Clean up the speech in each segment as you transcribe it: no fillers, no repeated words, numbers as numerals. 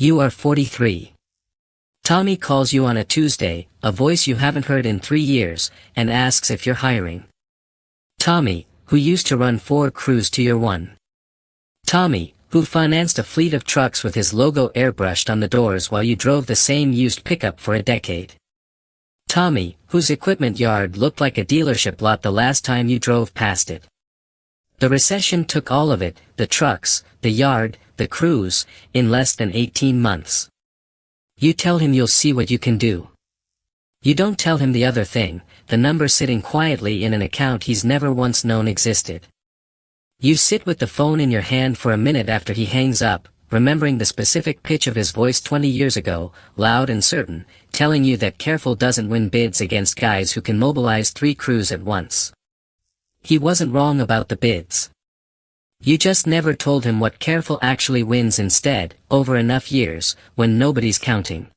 You are 43. Tommy calls you on a Tuesday, a voice you haven't heard in 3 years, and asks if you're hiring. Tommy, who used to run 4 crews to your 1. Tommy, who financed a fleet of trucks with his logo airbrushed on the doors while you drove the same used pickup for a decade. Tommy, whose equipment yard looked like a dealership lot the last time you drove past it. The recession took all of it, the trucks, the yard, the crews, in less than 18 months. You tell him you'll see what you can do. You don't tell him the other thing, the number sitting quietly in an account he's never once known existed. You sit with the phone in your hand for a minute after he hangs up, remembering the specific pitch of his voice 20 years ago, loud and certain, telling you that careful doesn't win bids against guys who can mobilize 3 crews at once. He wasn't wrong about the bids. You just never told him what careful actually wins instead, over enough years, when nobody's counting.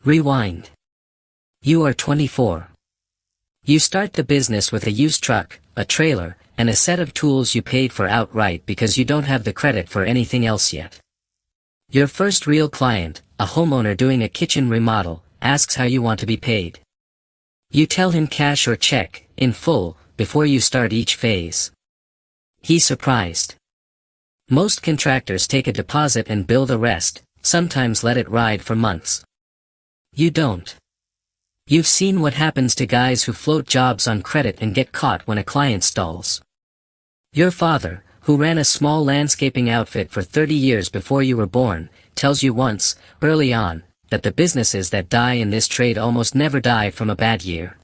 Rewind. You are 24. You start the business with a used truck, a trailer, and a set of tools you paid for outright because you don't have the credit for anything else yet. Your first real client, a homeowner doing a kitchen remodel, asks how you want to be paid. You tell him cash or check, in full, before you start each phase. He's surprised. Most contractors take a deposit and bill the rest, sometimes let it ride for months. You don't. You've seen what happens to guys who float jobs on credit and get caught when a client stalls. Your father, who ran a small landscaping outfit for 30 years before you were born, tells you once, early on, that the businesses that die in this trade almost never die from a bad year.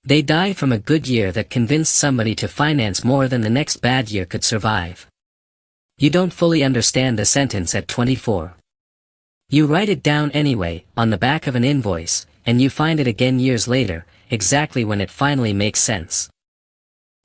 They die from a good year that convinced somebody to finance more than the next bad year could survive. You don't fully understand the sentence at 24. You write it down anyway, on the back of an invoice, and you find it again years later, exactly when it finally makes sense.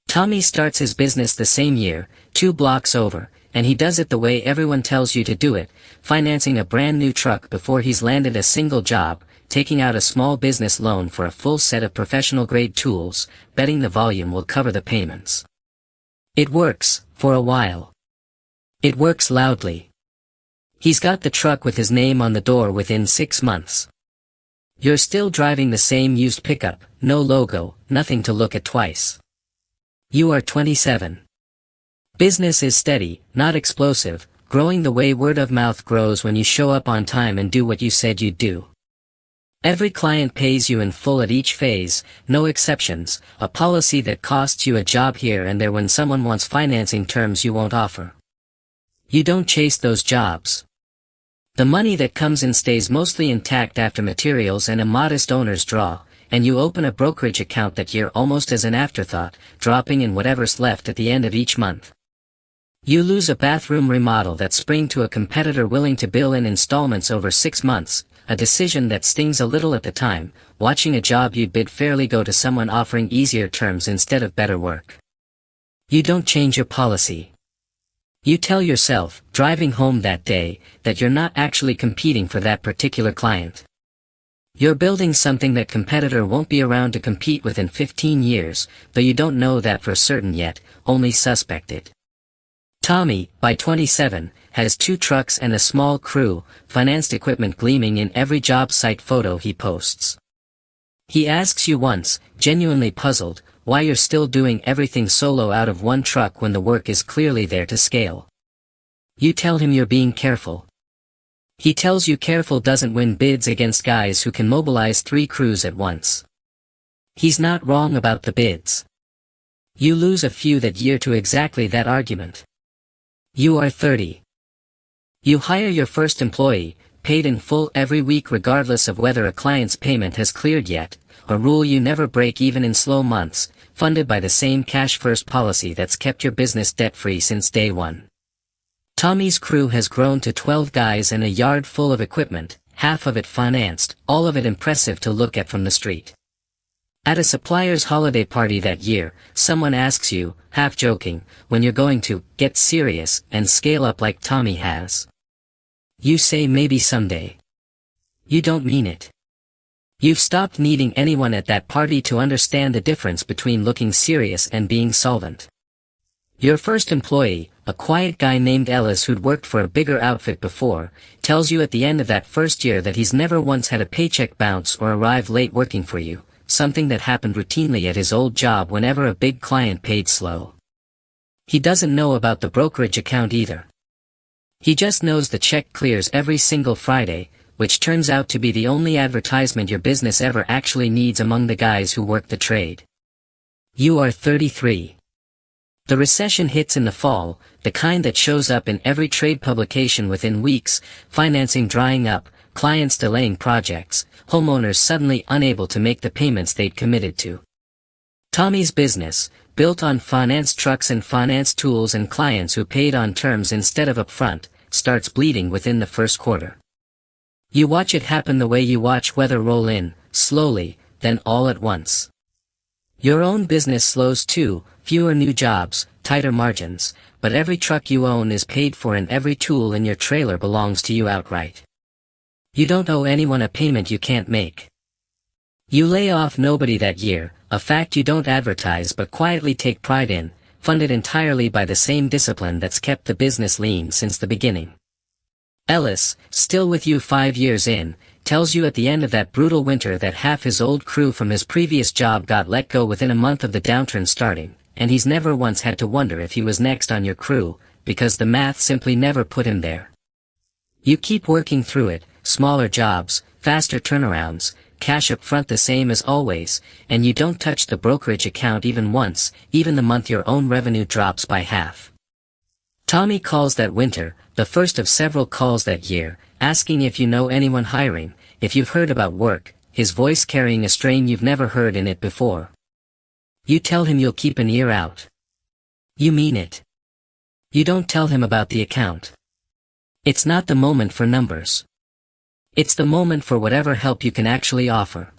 Tommy starts his business the same year, 2 blocks over, and he does it the way everyone tells you to do it, financing a brand new truck before he's landed a single job, taking out a small business loan for a full set of professional-grade tools, betting the volume will cover the payments. It works, for a while. It works loudly. He's got the truck with his name on the door within 6 months. You're still driving the same used pickup, no logo, nothing to look at twice. You are 27. Business is steady, not explosive, growing the way word of mouth grows when you show up on time and do what you said you'd do. Every client pays you in full at each phase, no exceptions, a policy that costs you a job here and there when someone wants financing terms you won't offer. You don't chase those jobs. The money that comes in stays mostly intact after materials and a modest owner's draw, and you open a brokerage account that year almost as an afterthought, dropping in whatever's left at the end of each month. You lose a bathroom remodel that spring to a competitor willing to bill in installments over 6 months, a decision that stings a little at the time, watching a job you'd bid fairly go to someone offering easier terms instead of better work. You don't change your policy. You tell yourself, driving home that day, that you're not actually competing for that particular client. You're building something that competitor won't be around to compete with in 15 years, though you don't know that for certain yet, only suspect it. Tommy, by 27, has 2 trucks and a small crew, financed equipment gleaming in every job site photo he posts. He asks you once, genuinely puzzled, why you're still doing everything solo out of 1 truck when the work is clearly there to scale. You tell him you're being careful. He tells you careful doesn't win bids against guys who can mobilize 3 crews at once. He's not wrong about the bids. You lose a few that year to exactly that argument. You are 30. You hire your first employee, paid in full every week regardless of whether a client's payment has cleared yet, a rule you never break even in slow months, funded by the same cash-first policy that's kept your business debt-free since day one. Tommy's crew has grown to 12 guys and a yard full of equipment, half of it financed, all of it impressive to look at from the street. At a supplier's holiday party that year, someone asks you, half joking, when you're going to get serious and scale up like Tommy has. You say maybe someday. You don't mean it. You've stopped needing anyone at that party to understand the difference between looking serious and being solvent. Your first employee, a quiet guy named Ellis who'd worked for a bigger outfit before, tells you at the end of that first year that he's never once had a paycheck bounce or arrive late working for you, something that happened routinely at his old job whenever a big client paid slow. He doesn't know about the brokerage account either. He just knows the check clears every single Friday, which turns out to be the only advertisement your business ever actually needs among the guys who work the trade. You are 33. The recession hits in the fall, the kind that shows up in every trade publication within weeks, financing drying up, clients delaying projects, homeowners suddenly unable to make the payments they'd committed to. Tommy's business, built on financed trucks and finance tools and clients who paid on terms instead of upfront, starts bleeding within the first quarter. You watch it happen the way you watch weather roll in, slowly, then all at once. Your own business slows too, fewer new jobs, tighter margins, but every truck you own is paid for and every tool in your trailer belongs to you outright. You don't owe anyone a payment you can't make. You lay off nobody that year, a fact you don't advertise but quietly take pride in, funded entirely by the same discipline that's kept the business lean since the beginning. Ellis, still with you 5 years in, tells you at the end of that brutal winter that half his old crew from his previous job got let go within a month of the downturn starting, and he's never once had to wonder if he was next on your crew, because the math simply never put him there. You keep working through it, smaller jobs, faster turnarounds, cash up front the same as always, and you don't touch the brokerage account even once, even the month your own revenue drops by half. Tommy calls that winter, the first of several calls that year, asking if you know anyone hiring, if you've heard about work, his voice carrying a strain you've never heard in it before. You tell him you'll keep an ear out. You mean it. You don't tell him about the account. It's not the moment for numbers. It's the moment for whatever help you can actually offer.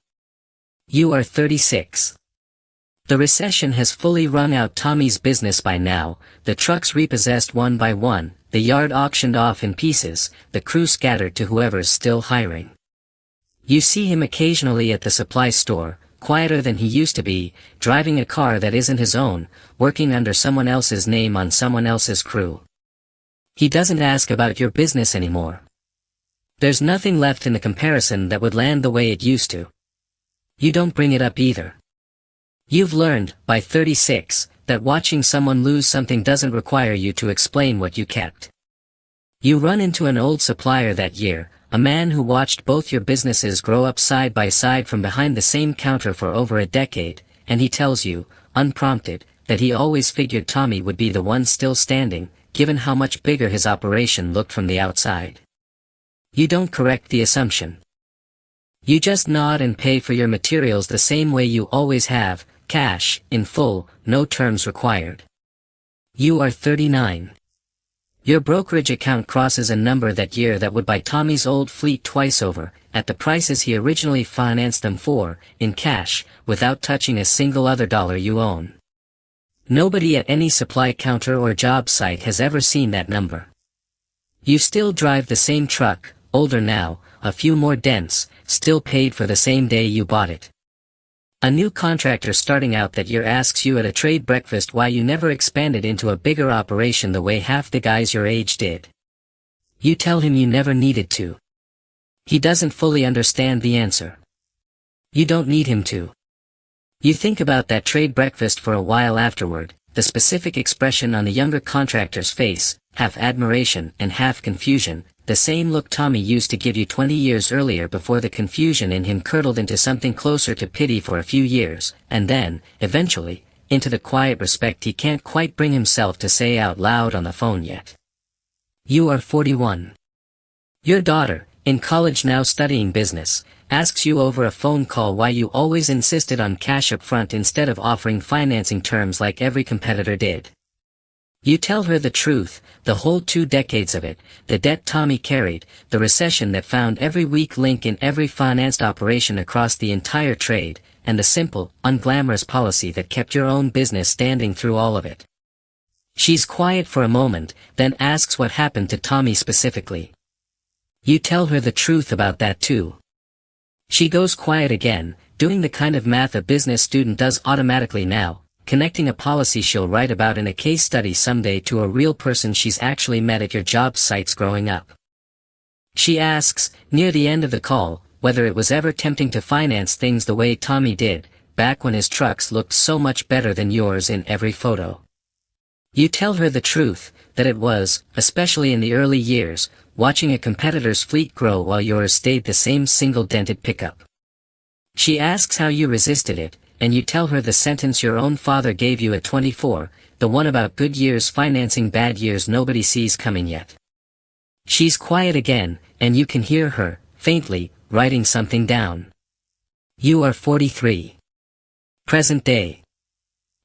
You are 36. The recession has fully wrung out Tommy's business by now, the trucks repossessed one by one, the yard auctioned off in pieces, the crew scattered to whoever's still hiring. You see him occasionally at the supply store, quieter than he used to be, driving a car that isn't his own, working under someone else's name on someone else's crew. He doesn't ask about your business anymore. There's nothing left in the comparison that would land the way it used to. You don't bring it up either. You've learned, by 36, that watching someone lose something doesn't require you to explain what you kept. You run into an old supplier that year, a man who watched both your businesses grow up side by side from behind the same counter for over a decade, and he tells you, unprompted, that he always figured Tommy would be the one still standing, given how much bigger his operation looked from the outside. You don't correct the assumption. You just nod and pay for your materials the same way you always have, cash, in full, no terms required. You are 39. Your brokerage account crosses a number that year that would buy Tommy's old fleet twice over, at the prices he originally financed them for, in cash, without touching a single other dollar you own. Nobody at any supply counter or job site has ever seen that number. You still drive the same truck, older now, a few more dents, still paid for the same day you bought it. A new contractor starting out that year asks you at a trade breakfast why you never expanded into a bigger operation the way half the guys your age did. You tell him you never needed to. He doesn't fully understand the answer. You don't need him to. You think about that trade breakfast for a while afterward, the specific expression on the younger contractor's face, half admiration and half confusion, the same look Tommy used to give you 20 years earlier before the confusion in him curdled into something closer to pity for a few years, and then, eventually, into the quiet respect he can't quite bring himself to say out loud on the phone yet. You are 41. Your daughter, in college now studying business, asks you over a phone call why you always insisted on cash up front instead of offering financing terms like every competitor did. You tell her the truth, the whole 2 decades of it, the debt Tommy carried, the recession that found every weak link in every financed operation across the entire trade, and the simple, unglamorous policy that kept your own business standing through all of it. She's quiet for a moment, then asks what happened to Tommy specifically. You tell her the truth about that too. She goes quiet again, doing the kind of math a business student does automatically now, connecting a policy she'll write about in a case study someday to a real person she's actually met at your job sites growing up. She asks, near the end of the call, whether it was ever tempting to finance things the way Tommy did, back when his trucks looked so much better than yours in every photo. You tell her the truth, that it was, especially in the early years, watching a competitor's fleet grow while yours stayed the same single-dented pickup. She asks how you resisted it, and you tell her the sentence your own father gave you at 24, the one about good years financing bad years nobody sees coming yet. She's quiet again, and you can hear her, faintly, writing something down. You are 43. Present day.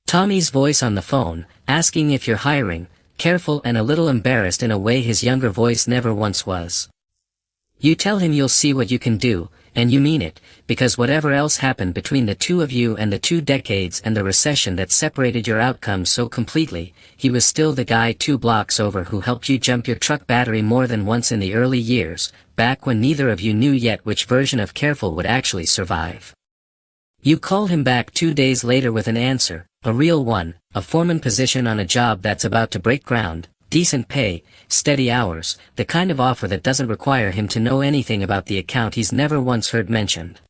Tommy's voice on the phone, asking if you're hiring, careful and a little embarrassed in a way his younger voice never once was. You tell him you'll see what you can do, and you mean it, because whatever else happened between the two of you and the 2 decades and the recession that separated your outcomes so completely, he was still the guy 2 blocks over who helped you jump your truck battery more than once in the early years, back when neither of you knew yet which version of careful would actually survive. You call him back 2 days later with an answer, a real one, a foreman position on a job that's about to break ground, decent pay, steady hours, the kind of offer that doesn't require him to know anything about the account he's never once heard mentioned.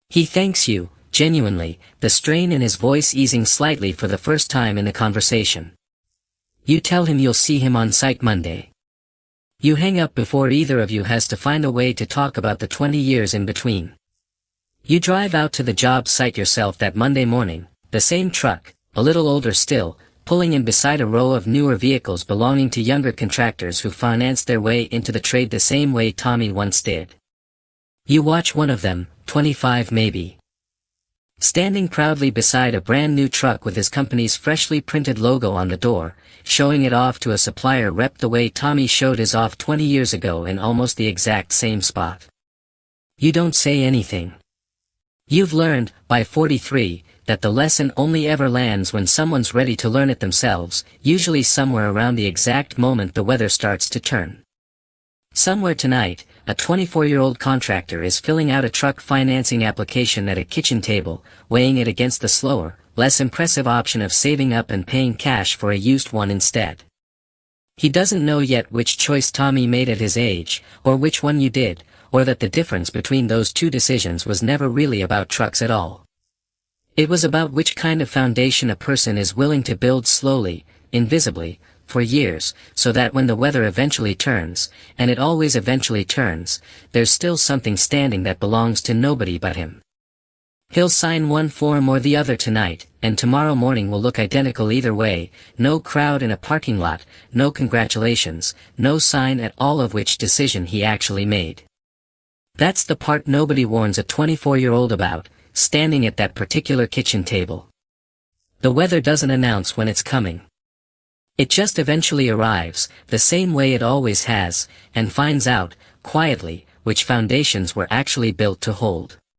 He thanks you, genuinely, the strain in his voice easing slightly for the first time in the conversation. You tell him you'll see him on site Monday. You hang up before either of you has to find a way to talk about the 20 years in between. You drive out to the job site yourself that Monday morning, the same truck, a little older still, pulling in beside a row of newer vehicles belonging to younger contractors who financed their way into the trade the same way Tommy once did. You watch one of them, 25 maybe, standing proudly beside a brand new truck with his company's freshly printed logo on the door, showing it off to a supplier rep the way Tommy showed his off 20 years ago in almost the exact same spot. You don't say anything. You've learned, by 43, that the lesson only ever lands when someone's ready to learn it themselves, usually somewhere around the exact moment the weather starts to turn. Somewhere tonight, a 24-year-old contractor is filling out a truck financing application at a kitchen table, weighing it against the slower, less impressive option of saving up and paying cash for a used one instead. He doesn't know yet which choice Tommy made at his age, or which one you did, or that the difference between those two decisions was never really about trucks at all. It was about which kind of foundation a person is willing to build slowly, invisibly, for years, so that when the weather eventually turns, and it always eventually turns, there's still something standing that belongs to nobody but him. He'll sign one form or the other tonight, and tomorrow morning will look identical either way, no crowd in a parking lot, no congratulations, no sign at all of which decision he actually made. That's the part nobody warns a 24-year-old about, standing at that particular kitchen table. The weather doesn't announce when it's coming. It just eventually arrives, the same way it always has, and finds out, quietly, which foundations were actually built to hold.